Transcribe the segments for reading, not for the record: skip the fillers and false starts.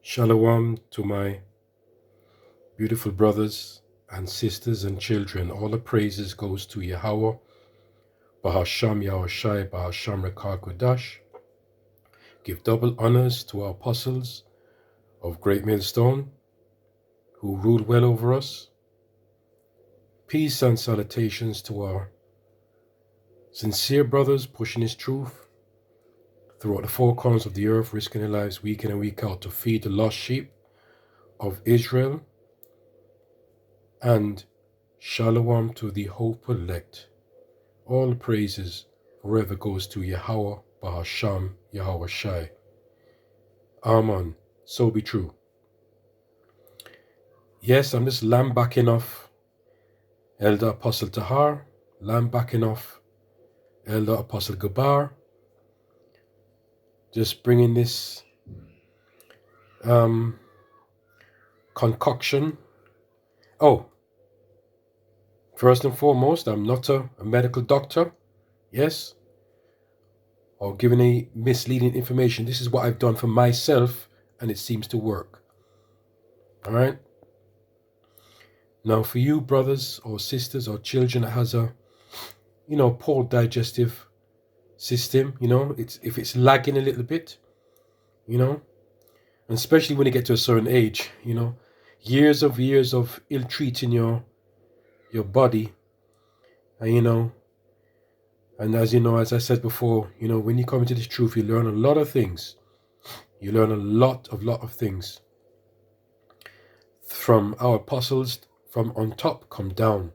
Shalom to my beautiful brothers and sisters and children. All the praises goes to Yahweh, Bahasham Yahushai, Bahasham Rekal Kodash. Give double honors to our apostles of Great Millstone, who ruled well over us. Peace and salutations to our sincere brothers pushing his truth throughout the four corners of the earth, risking their lives week in and week out to feed the lost sheep of Israel. And shalom to the hope elect. All praises forever goes to Yahweh, Bahasham, Yahweh Shai. Amen. So be true. Yes, I'm just lambacking off Elder Apostle Tahar, lambacking off Elder Apostle Gabar. Just bringing this concoction. Oh, first and foremost, I'm not a medical doctor. Yes. Or giving any misleading information. This is what I've done for myself, and it seems to work. All right. Now, for you brothers or sisters or children that has a, poor digestive system, if it's lagging a little bit, and especially when you get to a certain age, years of ill treating your body, and and as you know, as I said before, when you come into this truth, you learn a lot of things. You learn a lot of things from our apostles. From on top come down.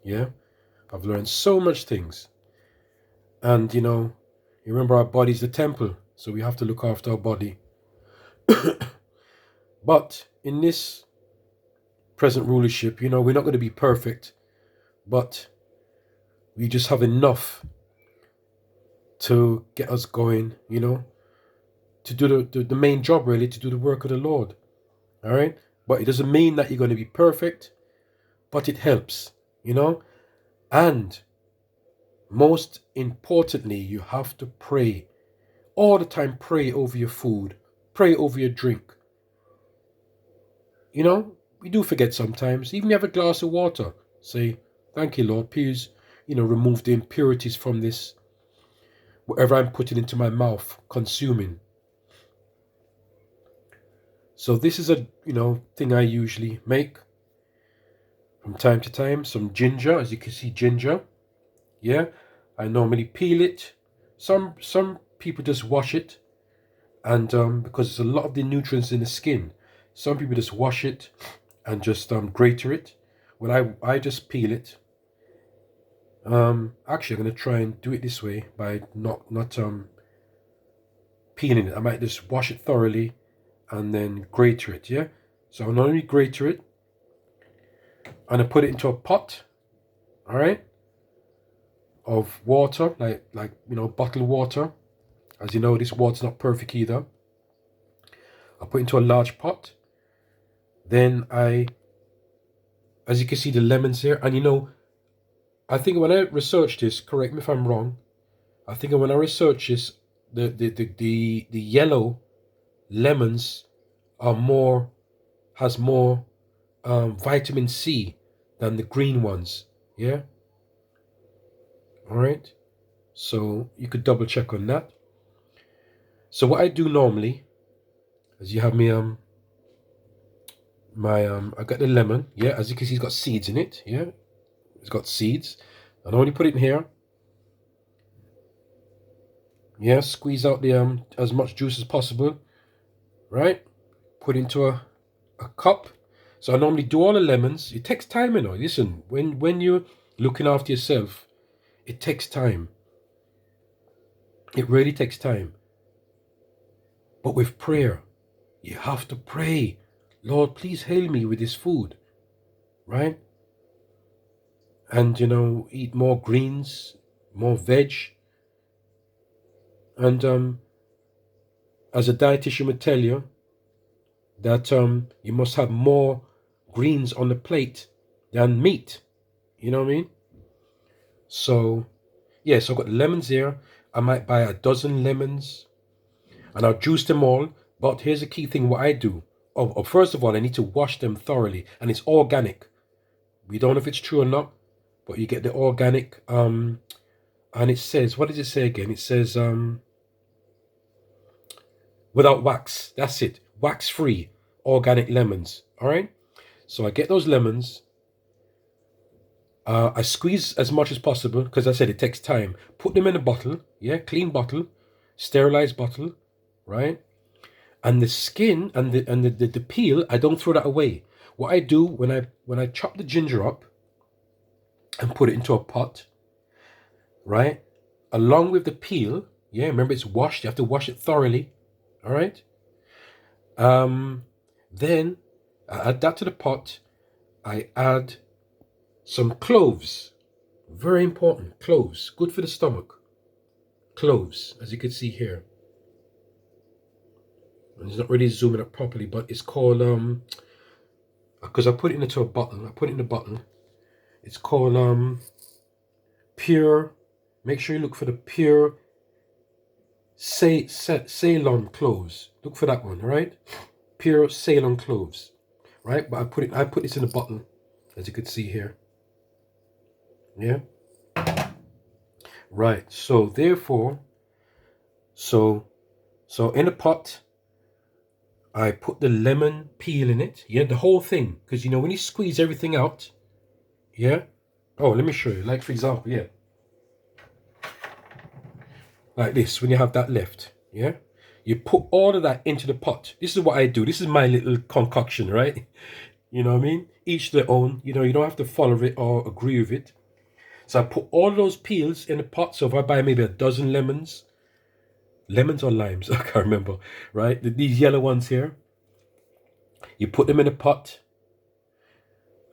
Yeah, I've learned so much things. And you remember our body's the temple, so we have to look after our body. But in this present rulership, we're not going to be perfect, but we just have enough to get us going, to do the main job, really, to do the work of the Lord. All right. But it doesn't mean that you're going to be perfect, but it helps, and most importantly, you have to pray all the time. Pray over your food, pray over your drink. We do forget sometimes. Even if you have a glass of water, say, thank you, Lord, please, remove the impurities from this, whatever I'm putting into my mouth, consuming. So this is a, thing I usually make from time to time. Some ginger, as you can see, ginger. Yeah, I normally peel it. Some people just wash it, and because there's a lot of the nutrients in the skin, some people just wash it and just grate it. Well, I just peel it. Actually, I'm gonna try and do it this way by not peeling it. I might just wash it thoroughly and then grate it. Yeah, so I'll normally grate it and I put it into a pot. All right, of water, like bottled water. As you know, this water's not perfect either. I put it into a large pot. Then as you can see, the lemons here, and I think when I researched this, correct me if I'm wrong, I think when I researched this, the yellow lemons has more vitamin C than the green ones. Yeah. All right. So you could double check on that. So what I do normally, as you have me I got the lemon. Yeah, as you can see, it's got seeds in it. Yeah, it's got seeds. And I only put it in here. Yeah, squeeze out the as much juice as possible. Right, put into a cup. So I normally do all the lemons. It takes time, Listen, when you're looking after yourself, it takes time. It really takes time. But with prayer, you have to pray. Lord, please hail me with this food. Right? And, eat more greens, more veg. And as a dietitian would tell you, that you must have more greens on the plate than meat. You know what I mean? So, yeah, so I've got lemons here. I might buy a dozen lemons and I'll juice them all. But here's the key thing, what I do. first of all, I need to wash them thoroughly, and it's organic. We don't know if it's true or not, but you get the organic. And it says, what does it say again? It says without wax. That's it. Wax free organic lemons. All right. So I get those lemons. I squeeze as much as possible because I said it takes time. Put them in a bottle. Yeah, clean bottle, sterilized bottle, right? And the skin and the peel, I don't throw that away. What I do when I chop the ginger up and put it into a pot, right? Along with the peel, yeah, remember it's washed. You have to wash it thoroughly. All right. Then I add that to the pot. I add some cloves. Very important. Cloves. Good for the stomach. Cloves, as you can see here. And it's not really zooming up properly, but it's called because I put it into a bottle. I put it in a bottle. It's called pure. Make sure you look for the pure Ceylon cloves. Look for that one, all right? Pure Ceylon cloves, right? But I put this in a bottle, as you can see here. Yeah. Right. So therefore, so in a pot, I put the lemon peel in it. Yeah, the whole thing, because you know when you squeeze everything out. Yeah. Oh, let me show you. Like for example, yeah. Like this, when you have that left, yeah, you put all of that into the pot. This is what I do. This is my little concoction, right? You know what I mean? Each their own. You know, you don't have to follow it or agree with it. So I put all those peels in the pot. So if I buy maybe a dozen lemons or limes, I can't remember, right? These yellow ones here, you put them in a pot.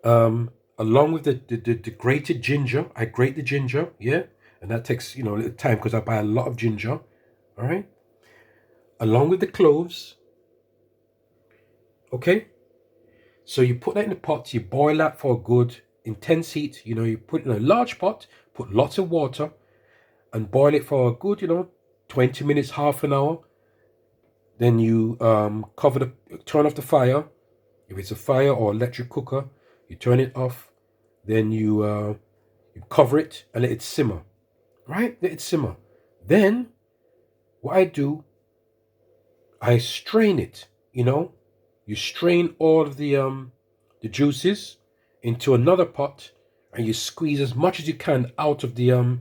Along with the grated ginger, I grate the ginger, yeah, and that takes, you know, a little time because I buy a lot of ginger, all right, along with the cloves, okay. So you put that in the pot, you boil that for a good intense heat, you know, you put it in a large pot, put lots of water, and boil it for a good, you know, 20 minutes, half an hour. Then you turn off the fire. If it's a fire or electric cooker, you turn it off. Then you cover it and let it simmer. Right? Let it simmer. Then what I do, I strain it. You know, you strain all of the juices into another pot, and you squeeze as much as you can out of the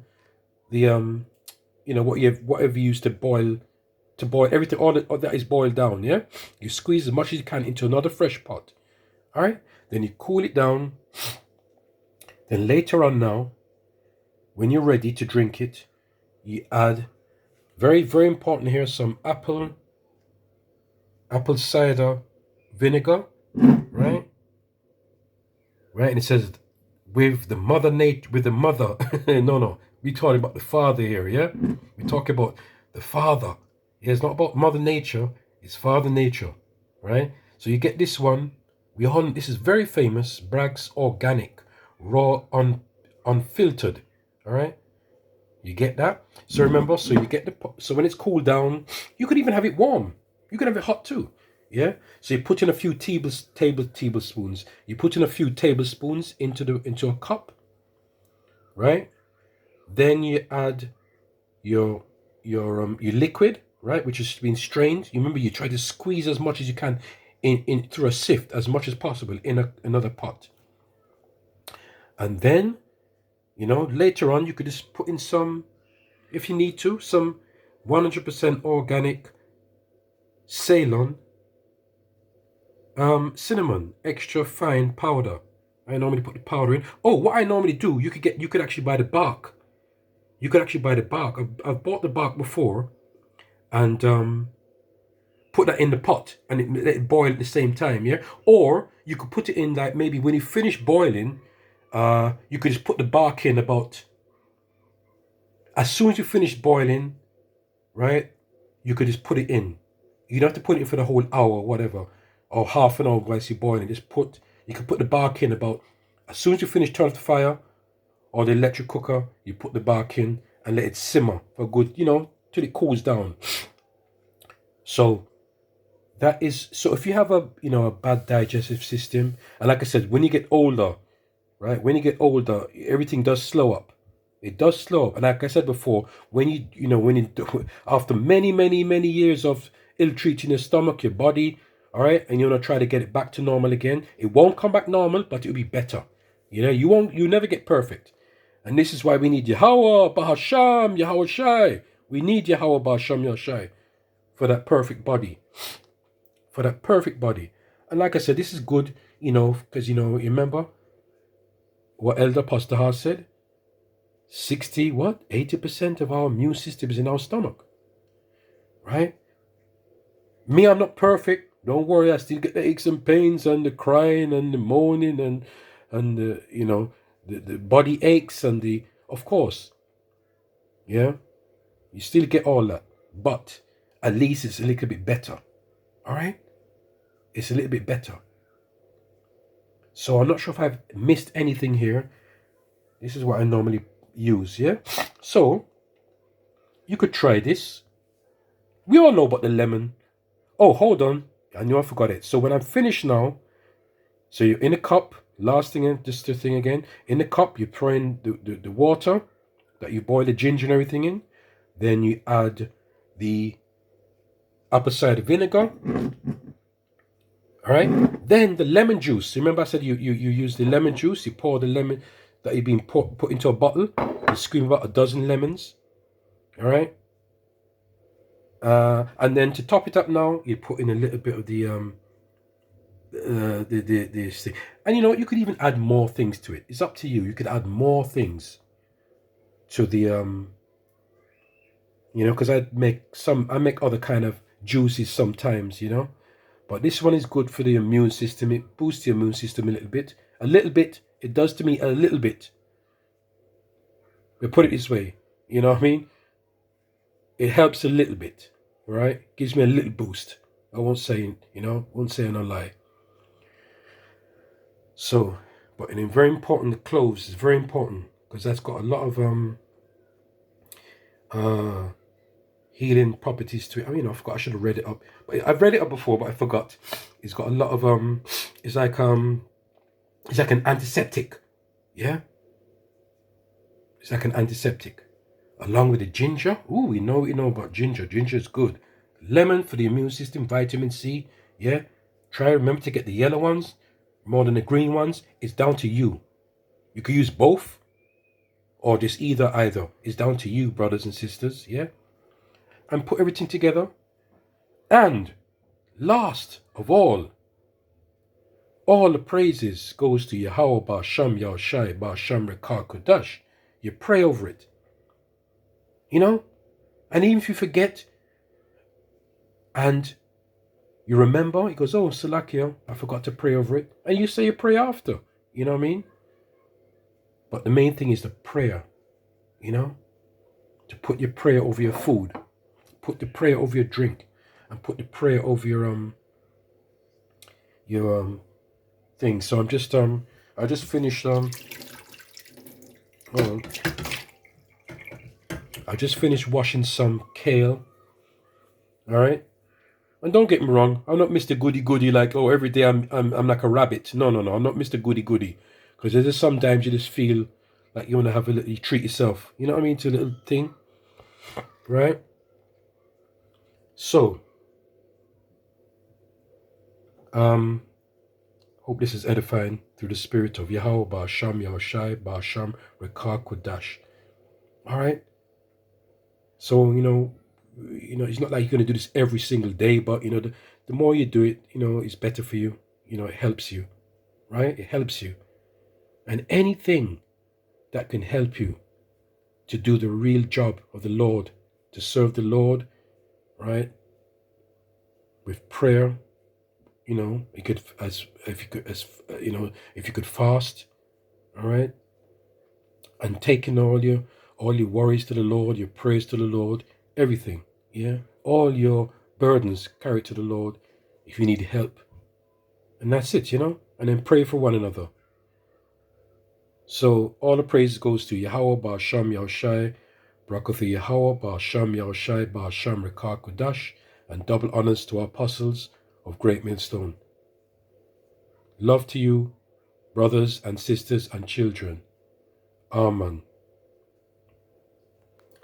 you know whatever you use to boil everything. All that is boiled down. Yeah, you squeeze as much as you can into another fresh pot. All right. Then you cool it down. Then later on now, when you're ready to drink it, you add, very, very important here, some apple cider vinegar, right? Right, and it says with the mother, no, we're talking about the father here, yeah? We're talking about the father. Yeah, it's not about mother nature, it's father nature, right? So you get this one. This is very famous, Bragg's Organic, raw, unfiltered, all right? You get that? So remember, so you get so when it's cooled down, you could even have it warm. You can have it hot too. Yeah. So you put in a few tablespoons. You put in a few tablespoons into a cup, right? Then you add your liquid, right, which has been strained. You remember, you try to squeeze as much as you can in through a sift as much as possible in another pot. And then, you know, later on you could just put in some, if you need to, some 100% organic Ceylon cinnamon, extra fine powder. I normally put the powder in. Oh, what I normally do, you could actually buy the bark. You could actually buy the bark. I've bought the bark before, and put that in the pot and let it boil at the same time. Yeah, or you could put it in, like, maybe when you finish boiling, you could just put the bark in about, as soon as you finish boiling, right? You could just put it in. You don't have to put it in for the whole hour or whatever, or half an hour whilst you're boiling. You can put the bark in about, as soon as you finish, turn off the fire or the electric cooker, you put the bark in and let it simmer for a good, you know, till it cools down. So That is, so if you have a, a bad digestive system, and like I said, when you get older, right, when you get older, everything does slow up. It does slow up. And like I said before, when when you do, after many, many, many years of ill treating your stomach, your body, all right, and you want to try to get it back to normal again, it won't come back normal, but it'll be better. You never get perfect. And this is why we need Yahweh, Bahasham, Yahweh Shai. We need Yahweh, Bahasham, Yahweh Shai for that perfect body. For that perfect body. And like I said, this is good, because, remember what Elder Postahar said? 80% of our immune system is in our stomach. Right? Me, I'm not perfect. Don't worry, I still get the aches and pains and the crying and the moaning and the body aches and of course. Yeah? You still get all that. But at least it's a little bit better. All right? It's a little bit better. So I'm not sure if I've missed anything here. This is what I normally use, yeah? So, you could try this. We all know about the lemon. Oh, hold on. I knew I forgot it. So when I'm finished now, so you're in a cup, last thing, just the thing again. In the cup, you pour in the water that you boil the ginger and everything in. Then you add the apple cider vinegar. All right. Then the lemon juice. Remember I said you use the lemon juice. You pour the lemon that you've been put into a bottle. You squeeze about a dozen lemons. All right. And then to top it up now, you put in a little bit of the thing. And you could even add more things to it. It's up to you. You could add more things to the because I make other kind of juices sometimes, but this one is good for the immune system. It boosts the immune system a little bit. It does to me a little bit. But put it this way, you know what I mean? It helps a little bit, right? Gives me a little boost. I won't say, won't say no lie. So, but it's very important, the cloves is very important because that's got a lot of healing properties to it. I forgot, I should have read it up. But I've read it up before, but I forgot. It's got a lot of it's like an antiseptic. Yeah? It's like an antiseptic. Along with the ginger. Ooh, we know about ginger. Ginger is good. Lemon for the immune system, vitamin C. Yeah? Remember to get the yellow ones more than the green ones. It's down to you. You could use both or just either. It's down to you, brothers and sisters. Yeah? And put everything together. And last of all the praises goes to Yahweh Ba'asham Yahushai Ba'asham Rekar Kodash. You pray over it. And even if you forget and you remember, he goes, oh, Salakia, I forgot to pray over it. And you say you pray after. You know what I mean? But the main thing is the prayer. To put your prayer over your food. Put the prayer over your drink. And put the prayer over your thing. So I'm just I just finished I just finished washing some kale. All right, and don't get me wrong, I'm not Mr. Goody Goody like every day I'm like a rabbit. No, I'm not Mr. Goody Goody, because there's just sometimes you just feel like you want to have a little, you treat yourself. You know what I mean, to a little thing, right? So, hope this is edifying through the spirit of Yahweh Ba'asham Yahushai Ba'asham Rekar Kodash. All right. So it's not like you're going to do this every single day, but the more you do it, it's better for you. It helps you, right? It helps you, and anything that can help you to do the real job of the Lord, to serve the Lord, right? With prayer, if you could fast, all right, and taking all your worries to the Lord, your prayers to the Lord, everything, yeah, all your burdens carry to the Lord if you need help, and that's it, and then pray for one another. So all the praise goes to Yahweh Ba'asham Yahushai, Barakatha Yahweh Ba'asham Yahushai Ba'asham Rekar Kodash, and double honors to our apostles, of Great Millstone. Love to you, brothers and sisters and children. Amen.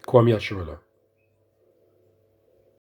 Kwame Ashirola.